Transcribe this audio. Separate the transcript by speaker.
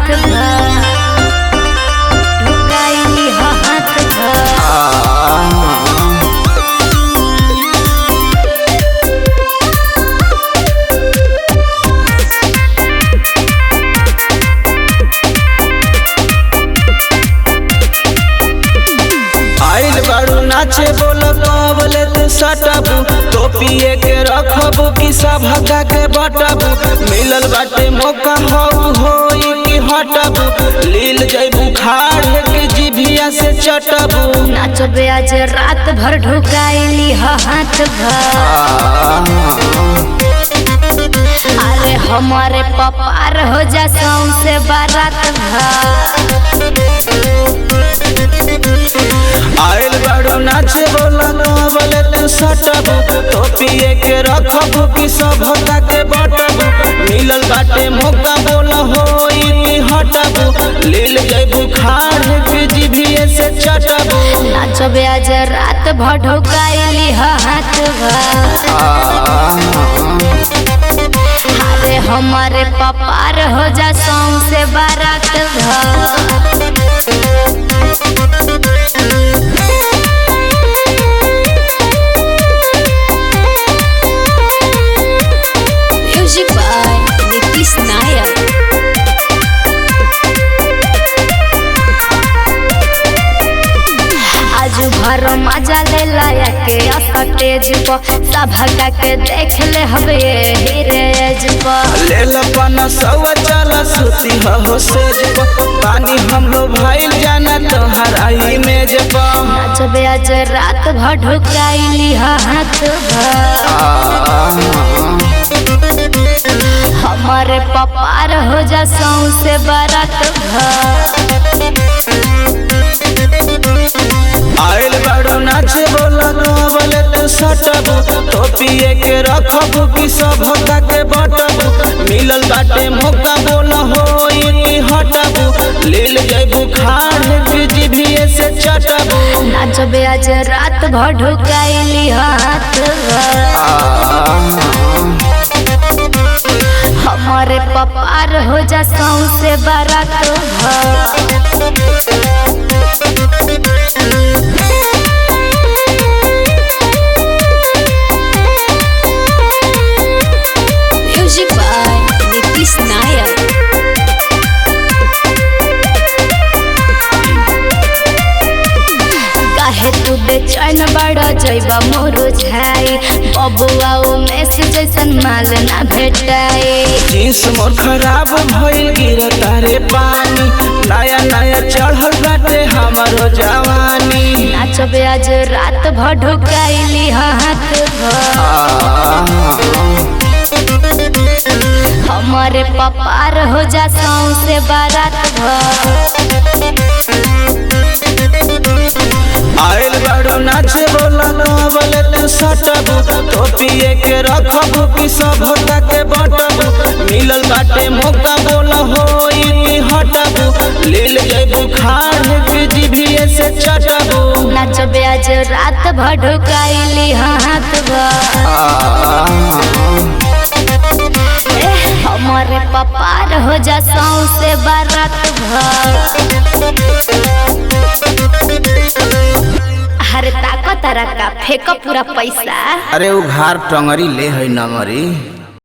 Speaker 1: हाथ भर ढुकाइली हाथ भर।
Speaker 2: आइल बारू नाचे बोल कबले तू सटबू तो पिए के रखबू कि सब हगा के बटबू मिलल बाटे मौका होई कि हटबू लील जैबू खाड़ के जिभिया से चटबू।
Speaker 1: नाचबे आज रात भर ढुकाइली हाथ भर। अरे हमारे पपार हो जा सौंसे बारात भर।
Speaker 2: आइल बारू नाचे बोला कबले तू सटबू तो पिए के रखबू कि सब हगा के बटबू मिलल बाटे मौका बोला होई कि हटबू लील जैबू खाड़ के जिभिया से चटबू।
Speaker 1: नाचबे आज रात भर ढुकाइली हाथ भर। अरे हमारे पपार हो जा सौंसे बारात भर। म्यूजिक बाय नीतीश नायक। आज भर मजा ले लाया के स्टेज पर सभा के देख ले हवे हीरेज पर।
Speaker 2: ले लपना सवा चला सुती हो सेज पर पानी हम लो भाई जाना तोहर आई मेज पर।
Speaker 1: नाचबे आज रात भर ढुकाइली हाथ भर। हमारे पपार हो जा सौंसे बारात भर।
Speaker 2: आइल बारू नाचे बोला कबले तू सटबू तो पिए के रखबू कि सब हगा के बटबू मिलल बाटे मौका बोला होई कि हटबू लील जैबू खाड़ के जिभिया से चटबू।
Speaker 1: नाचबे आज रात भर ढुकाइली हाथ भर। हमारे पपार हो जा सौंसे बारात भर। म्यूजिक बाय नीतीश नायक। काहे तू बेचैन बड़ा जइबा मोरो झाई बबुआ ओ मैसेज जैसन माल ना भेटाई।
Speaker 2: जींस मोर खराब भइल गिरता रे पानी नया नया चढ़ल बाटे हमारो जवानी।
Speaker 1: नाचबे आज रात भर ढुकाइली हाथ भर। हमारे पपार हो जा सौंसे बारात भर।
Speaker 2: आइल बारू नाचे बोला कबले तू सटबू तो पिए के रखबू कि सब हगा के बटबू मिलल बाटे मौका बोला होई कि हटबू लील जैबू खाड़ के जिभिया से चटबू।
Speaker 1: नाचबे आज रात भर ढुकाइली हाथ भर। हमारे पपार हो जा सौंसे बारात भर। हरे ताको तारा का फेंको पूरा पैसा।
Speaker 2: अरे उघार टंगरी ले है नमरी।